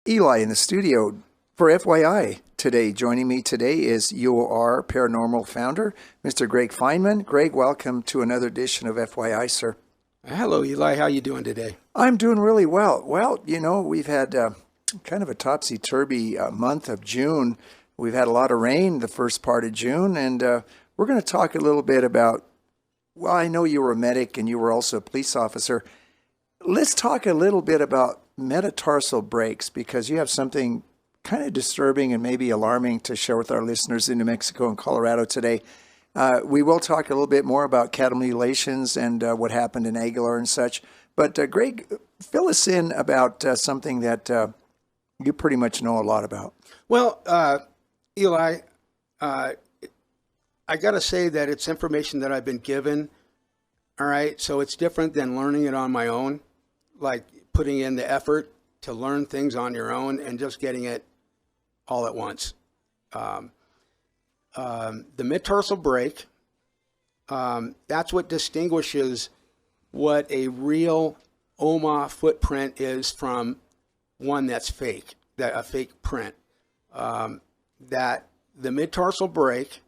Eli in the studio for FYI today. Joining me today is UOR Paranormal founder, Mr. Greg Feynman. Greg, welcome to another edition of FYI, sir. Hello, Eli. How you doing today? I'm doing really well. Well, we've had kind of a topsy-turvy month of June. We've had a lot of rain the first part of June, and we're going to talk a little bit about, well, I know you were a medic and you were also a police officer. Let's talk a little bit about metatarsal breaks, because you have something kind of disturbing and maybe alarming to share with our listeners in New Mexico and Colorado today. We will talk a little bit more about cattle mutilations and what happened in Aguilar and such. But Greg, fill us in about something that you pretty much know a lot about. Well, Eli, I got to say that it's information that I've been given. All right. So it's different than learning it on my own, like putting in the effort to learn things on your own and just getting it all at once. The mid-tarsal break, that's what distinguishes what a real Omah footprint is from one that's fake, a fake print. That the mid-tarsal break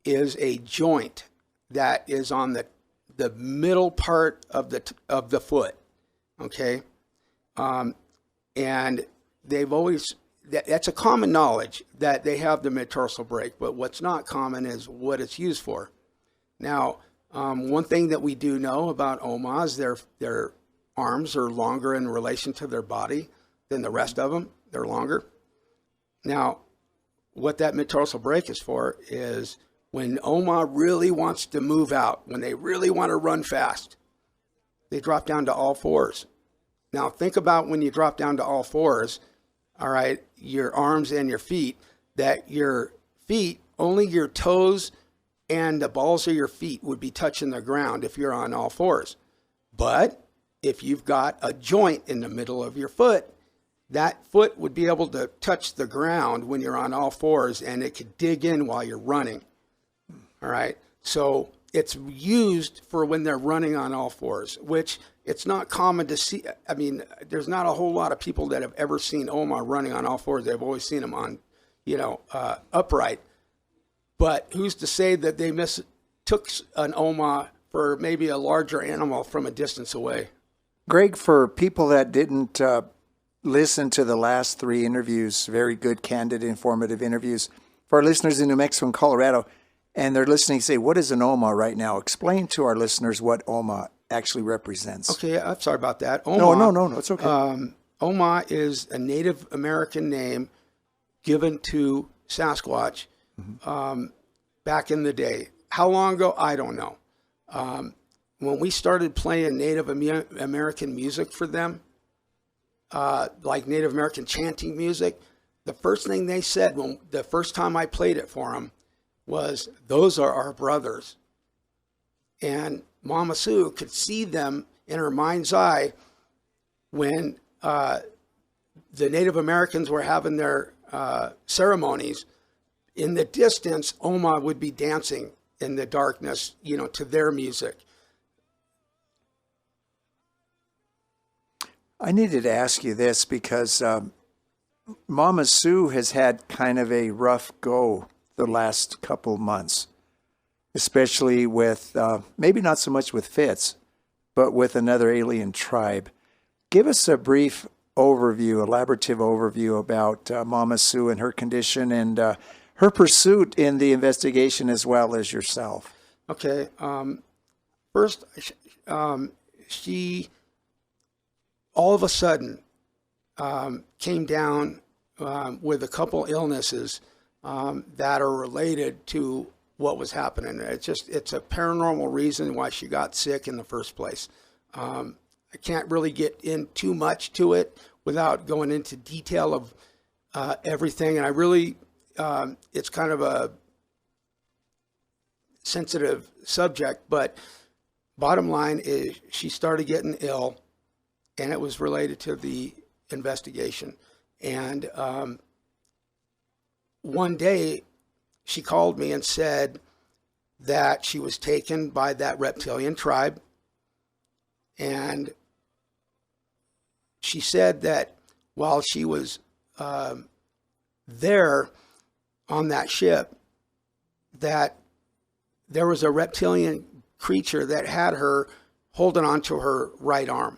is a joint that is on the middle part of the foot. Okay, and they've always, that's a common knowledge that they have the mid-tarsal break, but what's not common is what it's used for. Now, one thing that we do know about Omah is their arms are longer in relation to their body than the rest of them. They're longer. Now, what that mid-tarsal break is for is when Omah really wants to move out, when they really want to run fast, they drop down to all fours. Now, think about when you drop down to all fours, all right, your arms and your feet, that your feet, only your toes and the balls of your feet would be touching the ground if you're on all fours. But if you've got a joint in the middle of your foot, that foot would be able to touch the ground when you're on all fours, and it could dig in while you're running. All right. So it's used for when they're running on all fours, which it's not common to see. I mean, there's not a whole lot of people that have ever seen Omah running on all fours. They've always seen them on, upright. But who's to say that they mistook an Omah for maybe a larger animal from a distance away? Greg, for people that didn't listen to the last three interviews, very good, candid, informative interviews, for our listeners in New Mexico and Colorado, and they're listening, say, what is an Omah right now? Explain to our listeners what Omah actually represents. Okay, I'm sorry about that. Omah, no, it's okay. Omah is a Native American name given to Sasquatch back in the day. How long ago? I don't know. When we started playing Native American music for them, like Native American chanting music, the first thing they said the first time I played it for them was, "Those are our brothers." And Mama Sue could see them in her mind's eye when the Native Americans were having their ceremonies. In the distance, Omah would be dancing in the darkness, to their music. I needed to ask you this because Mama Sue has had kind of a rough go the last couple months, especially with, maybe not so much with Fitz, but with another alien tribe. Give us a brief overview, elaborative overview about Mama Sue and her condition and her pursuit in the investigation as well as yourself. Okay. First, she all of a sudden came down with a couple illnesses that are related to what was happening. It's a paranormal reason why she got sick in the first place. I can't really get in too much to it without going into detail of everything. And I really, it's kind of a sensitive subject, but bottom line is she started getting ill, and it was related to the investigation. And one day she called me and said that she was taken by that reptilian tribe. And she said that while she was there on that ship, that there was a reptilian creature that had her holding onto her right arm.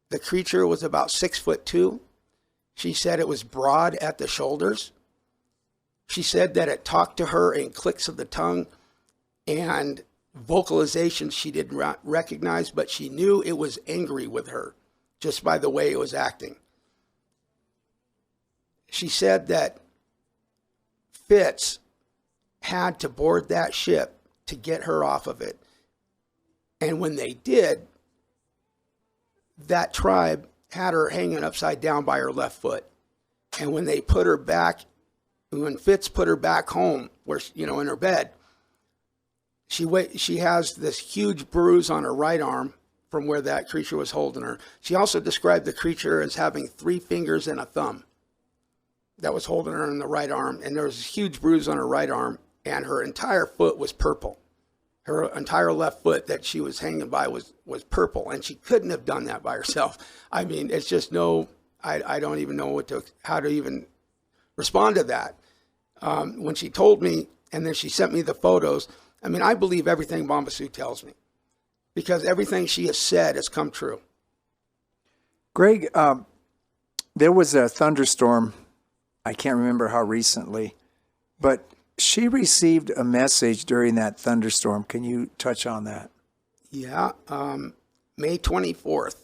The creature was about 6'2". She said it was broad at the shoulders. She said that it talked to her in clicks of the tongue and vocalizations she didn't recognize, but she knew it was angry with her just by the way it was acting. She said that Fitz had to board that ship to get her off of it. And when they did, that tribe had her hanging upside down by her left foot. And when they put her back, when Fitz put her back home, where in her bed, she has this huge bruise on her right arm from where that creature was holding her. She also described the creature as having 3 fingers and a thumb that was holding her in the right arm. And there was this huge bruise on her right arm, and her entire foot was purple. Her entire left foot that she was hanging by was purple, and she couldn't have done that by herself. I mean, it's just I don't even know how to even respond to that. When she told me, and then she sent me the photos, I mean, I believe everything Mama Sue tells me, because everything she has said has come true. Greg, there was a thunderstorm, I can't remember how recently, but she received a message during that thunderstorm. Can you touch on that? Yeah, May 24th.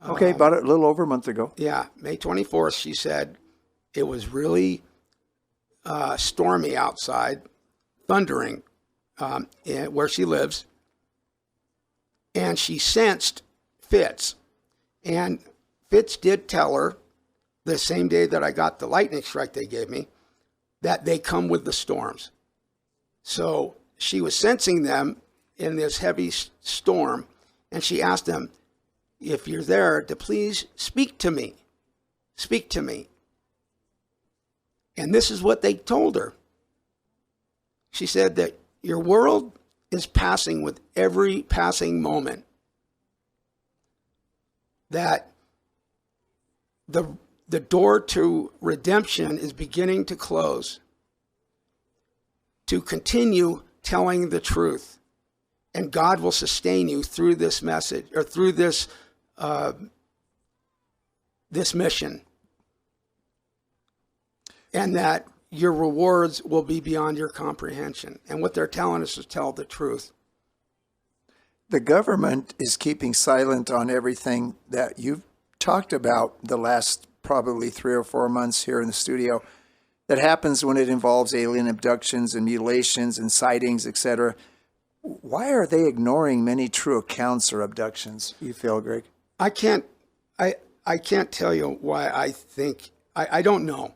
Okay, about a little over a month ago. Yeah, May 24th, she said it was really stormy outside, thundering where she lives, and she sensed Fitz. And Fitz did tell her the same day that I got the lightning strike they gave me, that they come with the storms. So she was sensing them in this heavy storm, and she asked them, if you're there, to please speak to me. Speak to me. And this is what they told her. She said that your world is passing with every passing moment. That the door to redemption is beginning to close. To continue telling the truth. And God will sustain you through this message, or through this mission. And that your rewards will be beyond your comprehension. And what they're telling us is tell the truth. The government is keeping silent on everything that you've talked about the last probably 3 or 4 months here in the studio that happens when it involves alien abductions and mutilations and sightings, etc. Why are they ignoring many true accounts or abductions, you feel, Greg? I can't tell you why. I don't know.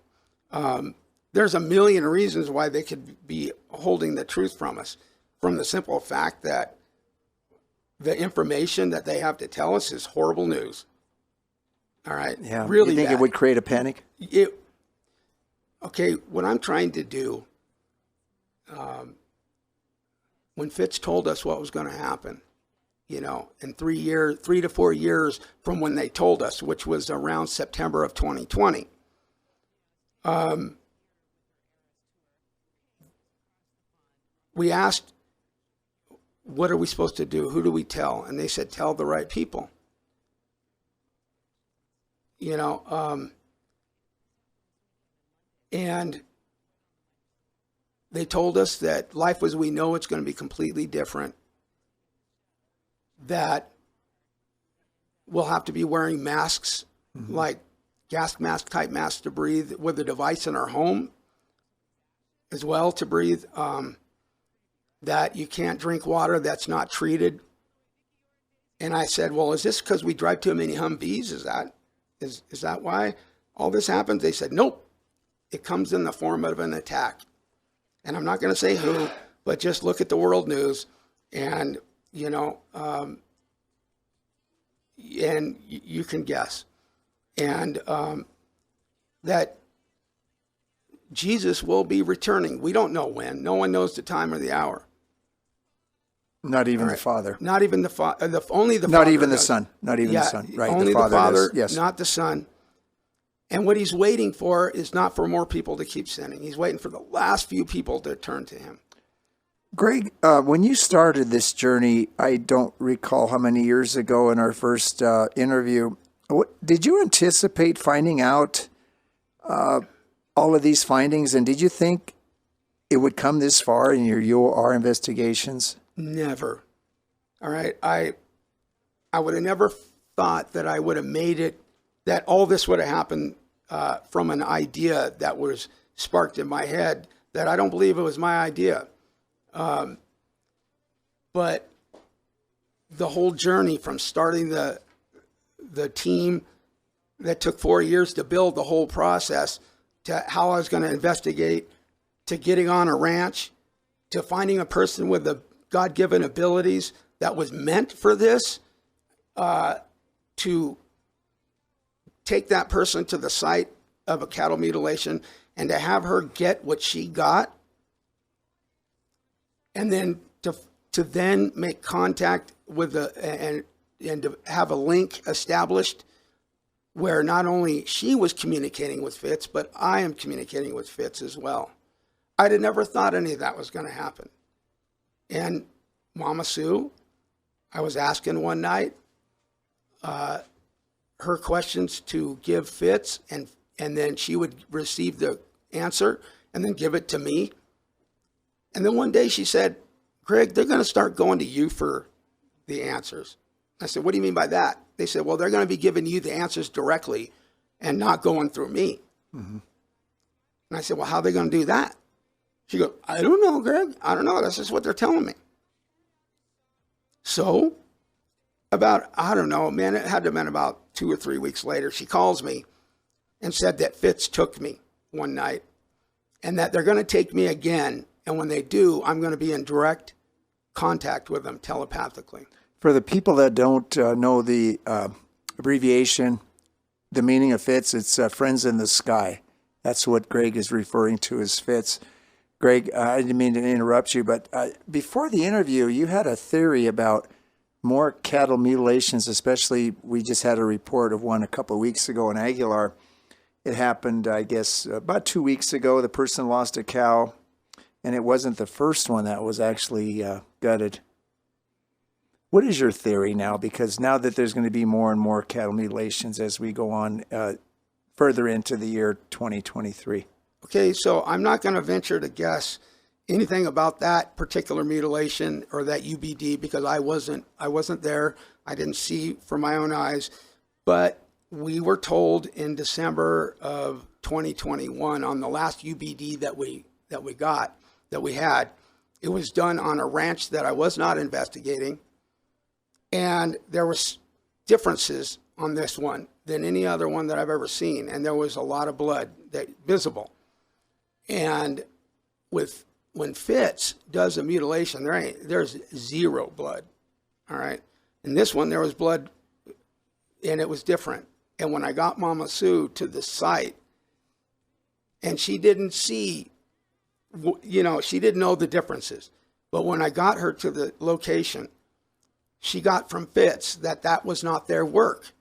There's a million reasons why they could be holding the truth from us, from the simple fact that the information that they have to tell us is horrible news. All right. Yeah. Really You think bad. it would create a panic? Okay, what I'm trying to do, when Fitz told us what was going to happen, in 3 to 4 years from when they told us, which was around September of 2020, we asked, what are we supposed to do? Who do we tell? And they said, tell the right people. And they told us that life as we know it's going to be completely different. That we'll have to be wearing masks, like gas mask type masks to breathe, with a device in our home as well to breathe. That you can't drink water that's not treated. And I said, well, is this because we drive too many Humvees? Is that why all this happens? They said, nope. It comes in the form of an attack. And I'm not going to say who, but just look at the world news and, and you can guess. And that Jesus will be returning. We don't know when. No one knows the time or the hour. Not even the Father. Not even the Father. Only the Father. Not even the Son. Not even the Son. Right. Only the Father Father, does. Yes. not the Son. And what he's waiting for is not for more people to keep sending. He's waiting for the last few people to turn to him. Greg, when you started this journey, I don't recall how many years ago in our first interview, did you anticipate finding out all of these findings? And did you think it would come this far in your UR investigations? Never. All right. I would have never thought that I would have made it, that all this would have happened from an idea that was sparked in my head, that I don't believe it was my idea. But the whole journey from starting the team that took 4 years to build the whole process, to how I was going to investigate, to getting on a ranch, to finding a person with the God-given abilities that was meant for this, to take that person to the site of a cattle mutilation and to have her get what she got, and then to then make contact with and to have a link established where not only she was communicating with Fitz, but I am communicating with Fitz as well. I'd have never thought any of that was going to happen. And Mama Sue, I was asking one night her questions to give Fitz, and then she would receive the answer and then give it to me. And then one day she said, Greg, they're going to start going to you for the answers. I said, what do you mean by that? They said, well, they're going to be giving you the answers directly and not going through me. Mm-hmm. And I said, well, how are they going to do that? She goes, I don't know, Greg. I don't know. That's just what they're telling me. So about, I don't know, man, it had to have been about 2 or 3 weeks later, she calls me and said that Fitz took me one night and that they're going to take me again. And when they do, I'm going to be in direct contact with them telepathically. For the people that don't know the abbreviation, the meaning of Fitz, it's Friends in the Sky. That's what Greg is referring to as Fitz. Greg, I didn't mean to interrupt you, but before the interview, you had a theory about more cattle mutilations, especially we just had a report of one a couple of weeks ago in Aguilar. It happened, I guess, about 2 weeks ago. The person lost a cow, and it wasn't the first one that was actually gutted. What is your theory now? Because now that there's going to be more and more cattle mutilations as we go on further into the year 2023. Okay, so I'm not going to venture to guess anything about that particular mutilation or that UBD because I wasn't there. I didn't see from my own eyes. But we were told in December of 2021 on the last UBD that we had, it was done on a ranch that I was not investigating. And there was differences on this one than any other one that I've ever seen. And there was a lot of blood visible. And when Fitz does a mutilation, there's zero blood. All right. In this one, there was blood, and it was different. And when I got Mama Sue to the site, and she didn't see, she didn't know the differences. But when I got her to the location, she got from Fitz that was not their work.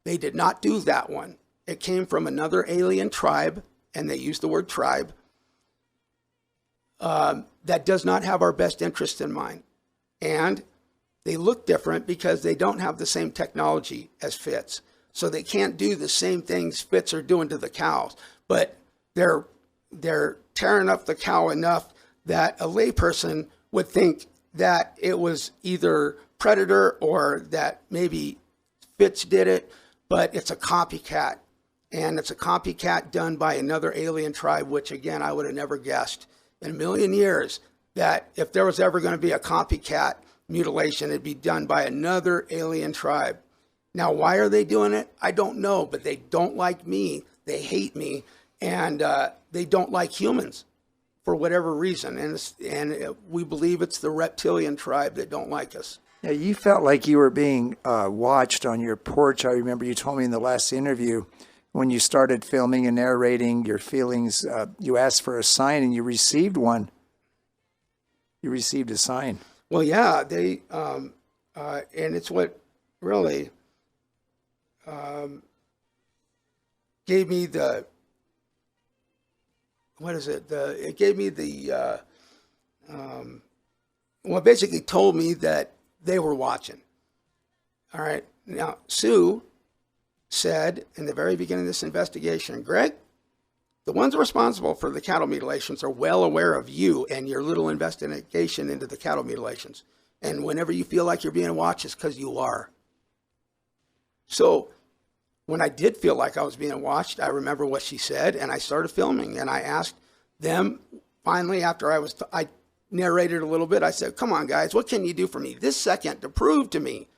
They did not do that one. It came from another alien tribe, and they used the word tribe, that does not have our best interest in mind. And they look different because they don't have the same technology as Fitz. So they can't do the same things Fitz are doing to the cows. But they're tearing up the cow enough that a layperson would think that it was either predator or that maybe Fitz did it, but it's a copycat. And it's a copycat done by another alien tribe, which again, I would have never guessed in a million years that if there was ever going to be a copycat mutilation, it'd be done by another alien tribe. Now, why are they doing it? I don't know, but they don't like me. They hate me, and they don't like humans for whatever reason. And we believe it's the reptilian tribe that don't like us. Yeah, you felt like you were being watched on your porch. I remember you told me in the last interview when you started filming and narrating your feelings, you asked for a sign and you received one. You received a sign. Well, yeah, they, and it's what really gave me the, it gave me the, well, it basically told me that they were watching. All right. Now, Sue said in the very beginning of this investigation, Greg, the ones responsible for the cattle mutilations are well aware of you and your little investigation into the cattle mutilations. And whenever you feel like you're being watched, it's because you are. So when I did feel like I was being watched, I remember what she said, and I started filming. And I asked them, finally, after I narrated a little bit, I said, come on, guys, what can you do for me this second to prove to me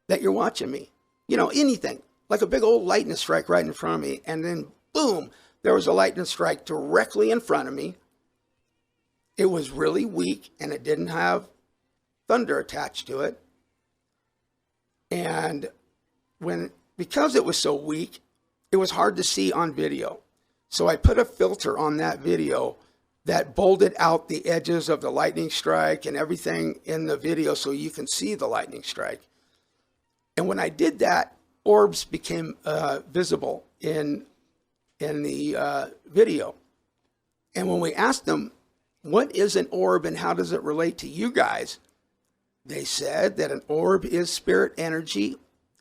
that you're watching me? You know, anything, like a big old lightning strike right in front of me. And then, boom, there was a lightning strike directly in front of me. It was really weak, and it didn't have thunder attached to it. And because it was so weak, it was hard to see on video. So I put a filter on that video that bolded out the edges of the lightning strike and everything in the video so you can see the lightning strike. And when I did that, orbs became visible in the video. And when we asked them, what is an orb and how does it relate to you guys? They said that an orb is spirit energy,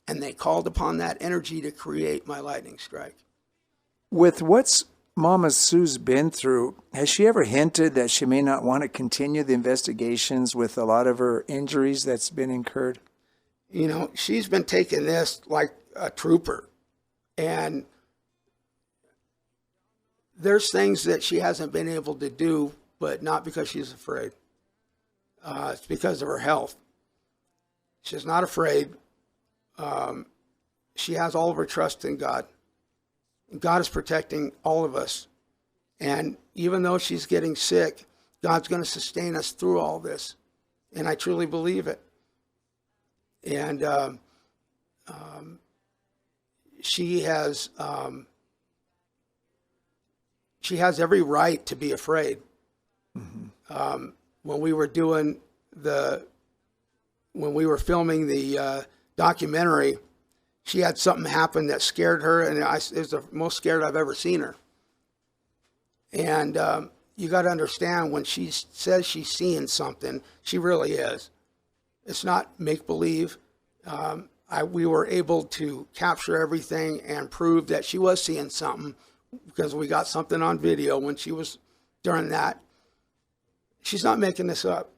and they called upon that energy to create my lightning strike. With what's Mama Sue's been through, has she ever hinted that she may not want to continue the investigations with a lot of her injuries that's been incurred? You know, she's been taking this like a trooper. And there's things that she hasn't been able to do, but not because she's afraid. It's because of her health. She's not afraid. She has all of her trust in God. God is protecting all of us. And even though she's getting sick, God's going to sustain us through all this. And I truly believe it. And she has every right to be afraid. Mm-hmm. When we were filming the documentary, she had something happen that scared her, and it was the most scared I've ever seen her. And you got to understand, when she says she's seeing something, she really is. It's not make-believe. We were able to capture everything and prove that she was seeing something because we got something on video when she was during that. She's not making this up.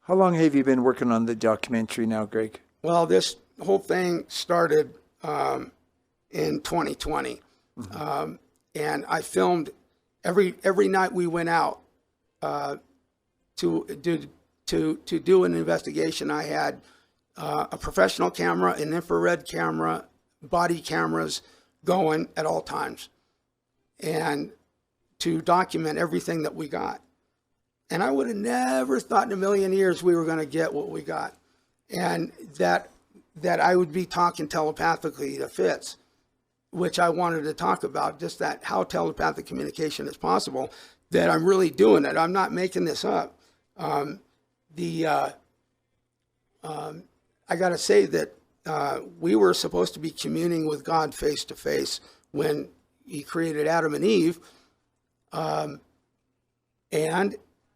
How long have you been working on the documentary now, Greg? Well, this whole thing started in 2020. Mm-hmm. And I filmed every night we went out to do an investigation. I had a professional camera, an infrared camera, body cameras going at all times, and to document everything that we got. And I would have never thought in a million years we were going to get what we got. And that I would be talking telepathically to Fitz, which I wanted to talk about, just that how telepathic communication is possible, that I'm really doing it. I'm not making this up. I got to say that we were supposed to be communing with God face to face when he created Adam and Eve. And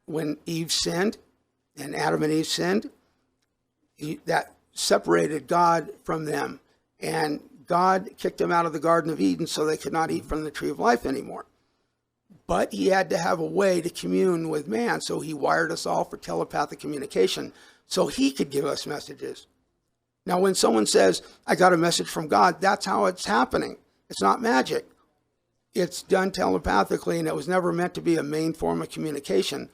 when Eve sinned and Adam and Eve sinned, that separated God from them. And God kicked them out of the Garden of Eden so they could not eat from the tree of life anymore. But he had to have a way to commune with man, so he wired us all for telepathic communication so he could give us messages. Now, when someone says, I got a message from God, that's how it's happening. It's not magic. It's done telepathically, and it was never meant to be a main form of communication.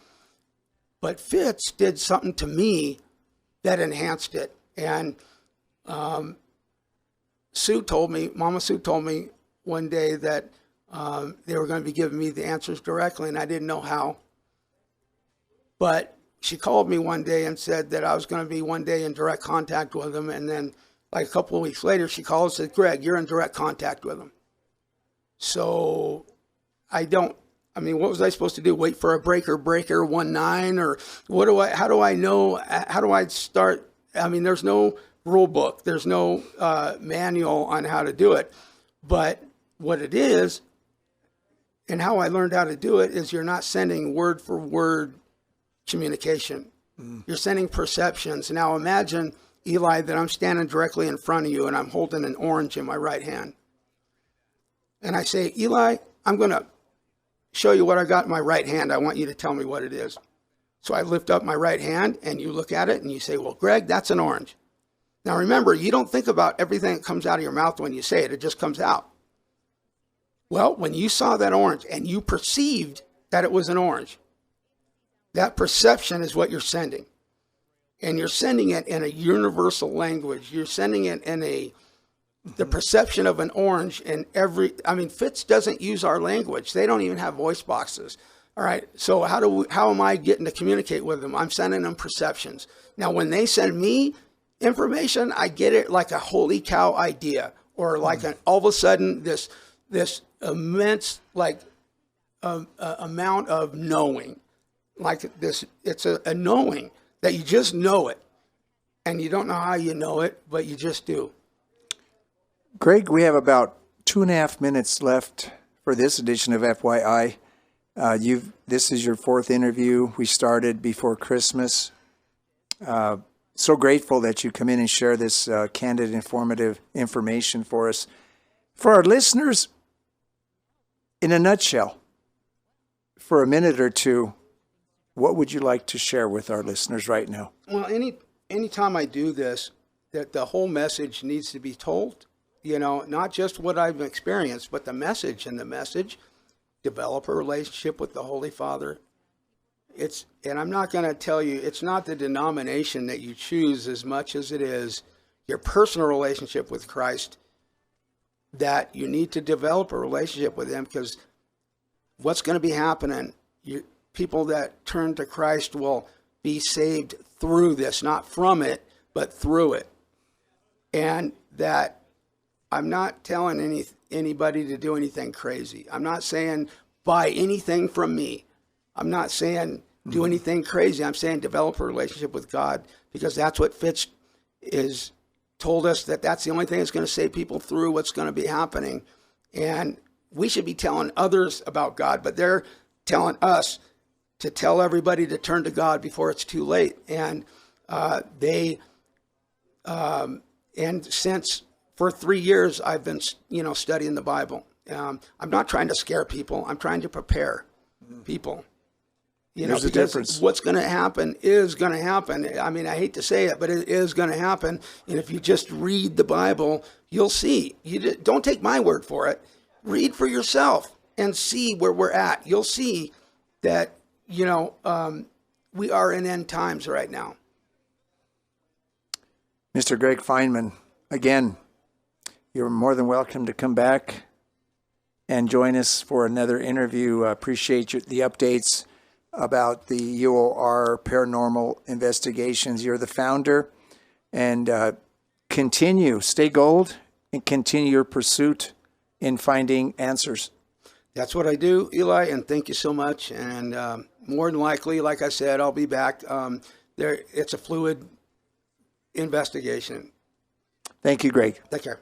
But Fitz did something to me that enhanced it. And Mama Sue told me one day that they were going to be giving me the answers directly, and I didn't know how. But she called me one day and said that I was going to be one day in direct contact with him. And then like a couple of weeks later, she called and said, Greg, you're in direct contact with him. So what was I supposed to do? Wait for a breaker 19, or how do I know? How do I start? There's no rule book. There's no manual on how to do it. But what it is, and how I learned how to do it, is you're not sending word for word communication. You're sending perceptions. Now imagine, Eli, that I'm standing directly in front of you and I'm holding an orange in my right hand. And I say, Eli, I'm going to show you what I got in my right hand. I want you to tell me what it is. So I lift up my right hand and you look at it and you say, well, Greg, that's an orange. Now remember, you don't think about everything that comes out of your mouth when you say it. It just comes out. Well, when you saw that orange and you perceived that it was an orange, that perception is what you're sending. And you're sending it in a universal language. You're sending it in the perception of an orange in Fitz doesn't use our language. They don't even have voice boxes. All right. So how am I getting to communicate with them? I'm sending them perceptions. Now, when they send me information, I get it like a holy cow idea, or like all of a sudden this immense amount of knowing, like this. It's a knowing that you just know it, and you don't know how you know it, but you just do. Greg, we have about 2.5 minutes left for this edition of FYI. This is your 4th interview. We started before Christmas. So grateful that you come in and share this candid, informative information for us. For our listeners, in a nutshell, for a minute or two, what would you like to share with our listeners right now? Well, anytime I do this, that the whole message needs to be told. Not just what I've experienced, but the message. And the message, develop a relationship with the Holy Father. And I'm not going to tell you, it's not the denomination that you choose as much as it is your personal relationship with Christ, that you need to develop a relationship with Him, because what's going to be happening, people that turn to Christ will be saved through this, not from it, but through it. And that I'm not telling anybody to do anything crazy. I'm not saying buy anything from me. I'm not saying do anything crazy. I'm saying develop a relationship with God, because that's what Fitz is told us, that's the only thing that's going to save people through what's going to be happening. And we should be telling others about God, but they're telling us to tell everybody to turn to God before it's too late. And and since for 3 years, I've been, studying the Bible. I'm not trying to scare people. I'm trying to prepare people. There's a difference. What's going to happen is going to happen. I mean, I hate to say it, but it is going to happen. And if you just read the Bible, you'll see. Don't take my word for it. Read for yourself and see where we're at. You'll see that, we are in end times right now. Mr. Greg Feynman, again, you're more than welcome to come back and join us for another interview. Appreciate the updates about the UOR paranormal investigations. You're the founder, and stay gold, and continue your pursuit in finding answers. That's what I do, Eli, and thank you so much. And more than likely, like I said, I'll be back. It's a fluid investigation. Thank you, Greg. Take care.